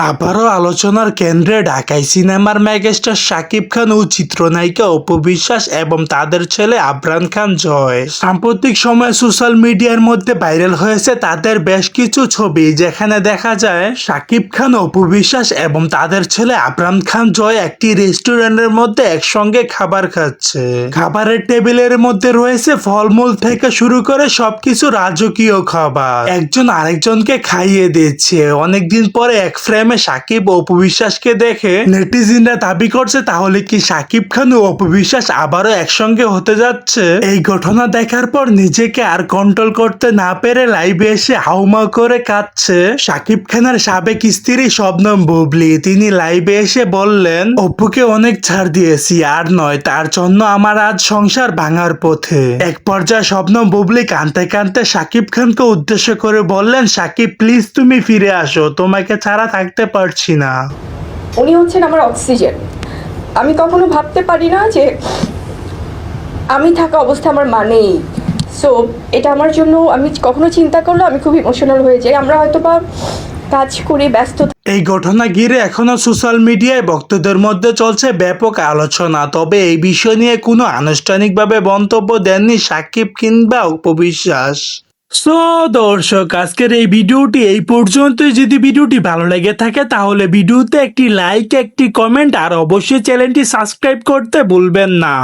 আবারও আলোচনার কেন্দ্রে ঢাকাই সিনেমার মেগাস্টার শাকিব খান ও চিত্রনায়িকা অপু বিশ্বাস এবং তাদের ছেলে আবরাম খান জয়। সাম্প্রতিক সময়ে সোশ্যাল মিডিয়ার মধ্যে ভাইরাল হয়েছে তাদের বেশ কিছু ছবি, যেখানে দেখা যায় শাকিব খান, অপু বিশ্বাস এবং তাদের ছেলে আবরাম খান জয় একটি রেস্টুরেন্টের মধ্যে একসঙ্গে খাবার খাচ্ছে। খাবারের টেবিলের মধ্যে রয়েছে ফলমূল থেকে শুরু করে সবকিছু রাজকীয় খাবার, একজন আরেকজনকে খাইয়ে দিচ্ছে। অনেকদিন পরে এক ফ্রেমে শাকিব ও অপু বিশ্বাসকে দেখে নেটিজেনরা দাবি করছে তাহলে কি শাকিব খান ও অপু বিশ্বাস আবারও একসঙ্গে হতে যাচ্ছে। এই ঘটনা দেখার পর নিজেকে আর কন্ট্রোল করতে না পেরে লাইভে এসে হাউমাউ করে কাঁদছে শাকিব খানের সাবেক স্ত্রী শবনম বুবলি। তিনি লাইভে এসে বললেন, অপুকে অনেক ছাড় দিয়েছি, আর নয়, তার জন্য আমার আজ সংসার ভাঙার পথে। এক পর্যায়ে শবনম বুবলি কাঁদতে কাঁদতে শাকিব খানকে উদ্দেশ্য করে বললেন, শাকিব প্লিজ তুমি ফিরে আসো, তোমাকে ছাড়া থাকতে পারছি না। উনি হচ্ছেন আমার অক্সিজেন। আমি কখনো ভাবতে পারি না যে আমি থাকা অবস্থা আমার মা নেই। সো এটা আমার জন্য, আমি কখনো চিন্তা করলে আমি খুব ইমোশনাল হয়ে যাই। আমরা হয়তো বা কাজ করি, ব্যস্ত। এই ঘটনা ঘিরে এখনো সোশ্যাল মিডিয়ায় ভক্তদের মধ্যে চলছে ব্যাপক আলোচনা। তবে এই বিষয় নিয়ে কোনো আনুষ্ঠানিকভাবে মন্তব্য দেননি শাকিব কিংবা অপু বিশ্বাস। সো দর্শক, আজকের এই ভিডিওটি এই পর্যন্তই। যদি ভিডিওটি ভালো লেগে থাকে তাহলে ভিডিওতে একটি লাইক, একটি কমেন্ট আর অবশ্যই চ্যানেলটি সাবস্ক্রাইব করতে ভুলবেন না।